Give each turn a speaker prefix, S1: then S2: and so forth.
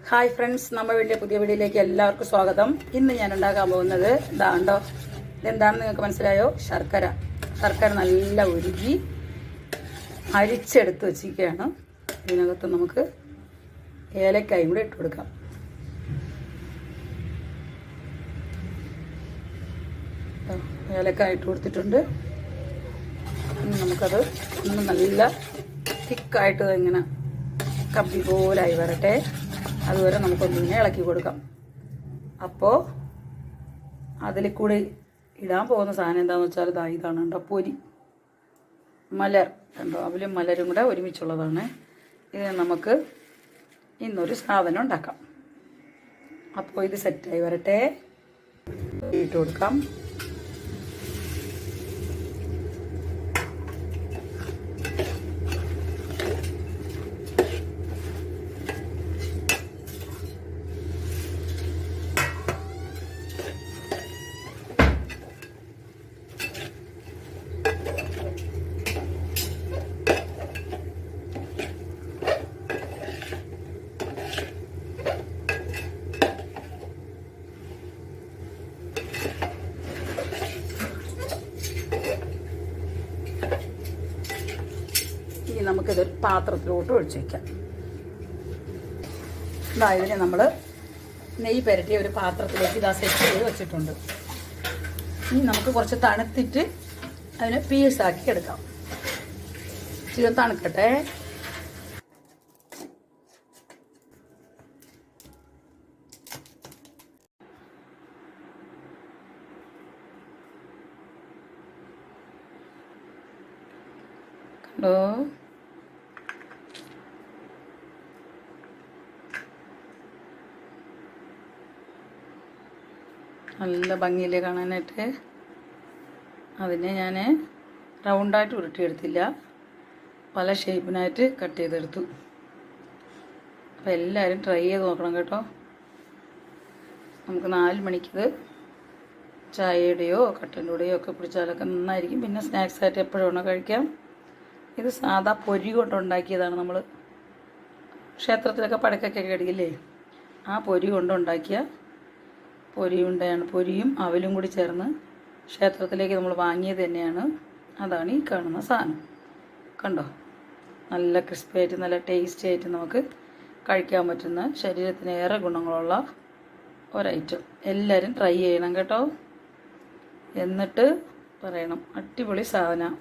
S1: Hi friends, നമ്മുടെ വീട്ടിലെ പുതിയ വീഡിയോയിലേക്ക് എല്ലാവർക്കും സ്വാഗതം. ഇന്ന് ഞാൻ ഉണ്ടാക്കാൻ പോകുന്നത് ഇതാണ്ടോ. ഇതെന്താണെന്ന് നിങ്ങൾക്ക് മനസ്സിലായോ? ശർക്കര നല്ല ഉരുകി അരിച്ചെടുത്ത് വെച്ചിരിക്കുകയാണ്. ഇതിനകത്ത് നമുക്ക് ഏലക്കായും കൂടെ ഇട്ട് കൊടുക്കാം. ഏലക്കായ ഇട്ട് കൊടുത്തിട്ടുണ്ട്. നമുക്കത് ഒന്ന് നല്ല തിക്കായിട്ട് ഇങ്ങനെ കമ്പി പോലായി വരട്ടെ. അതുവരെ നമുക്കൊന്നിങ്ങനെ ഇളക്കി കൊടുക്കാം. അപ്പോൾ അതിൽ കൂടി ഇടാൻ പോകുന്ന സാധനം എന്താണെന്ന് വെച്ചാൽ ഇതാണ് കേട്ടോ, പൊരി മലർ കണ്ടോ. അവലും മലരും കൂടെ ഒരുമിച്ചുള്ളതാണ്. ഇത് നമുക്ക് ഇന്നൊരു സാധനം ഉണ്ടാക്കാം. അപ്പോൾ ഇത് സെറ്റായി വരട്ടെ. ഇട്ട് കൊടുക്കാം. നമുക്കിതൊരു പാത്രത്തിലോട്ട് ഒഴിച്ചു വയ്ക്കാം. ഇതിനെ നമ്മൾ നെയ്യ് പുരട്ടിയ ഒരു പാത്രത്തിലേക്ക് ഇതാ സെറ്റ് ചെയ്ത് വെച്ചിട്ടുണ്ട്. ഇനി നമുക്ക് കുറച്ച് തണുത്തിട്ട് അതിനെ പീസാക്കി എടുക്കാം. ഇച്ചിരി തണുക്കട്ടെ. കണ്ടോ, നല്ല ഭംഗിയില്ലേ കാണാനായിട്ട്. അതിനെ ഞാൻ റൗണ്ടായിട്ട് ഉരുട്ടിയെടുത്തില്ല, പല ഷേപ്പിനായിട്ട് കട്ട് ചെയ്തെടുത്തു. അപ്പോൾ എല്ലാവരും ട്രൈ ചെയ്ത് നോക്കണം കേട്ടോ. നമുക്ക് 4 മണിക്കിത് ചായയുടെയോ കട്ടൻ്റെ കൂടെയോ ഒക്കെ പിടിച്ചാലൊക്കെ നന്നായിരിക്കും. പിന്നെ സ്നാക്സായിട്ട് എപ്പോഴും വേണോ കഴിക്കാം. ഇത് സാധാ പൊരി കൊണ്ടുണ്ടാക്കിയതാണ്. നമ്മൾ ക്ഷേത്രത്തിലൊക്കെ പടക്കൊക്കെ അടിക്കില്ലേ, ആ പൊരി കൊണ്ടുണ്ടാക്കിയ പൊരിയുണ്ടയാണ്. പൊരിയും അവലും കൂടി ചേർന്ന് ക്ഷേത്രത്തിലേക്ക് നമ്മൾ വാങ്ങിയത് തന്നെയാണ്. അതാണ് ഈ കാണുന്ന സാധനം. കണ്ടോ, നല്ല ക്രിസ്പി ആയിട്ട് നല്ല ടേസ്റ്റി ആയിട്ട് നമുക്ക് കഴിക്കാൻ പറ്റുന്ന, ശരീരത്തിന് ഏറെ ഗുണങ്ങളുള്ള ഒരൈറ്റം. എല്ലാവരും ട്രൈ ചെയ്യണം കേട്ടോ. എന്നിട്ട് പറയണം അടിപൊളി സാധനം.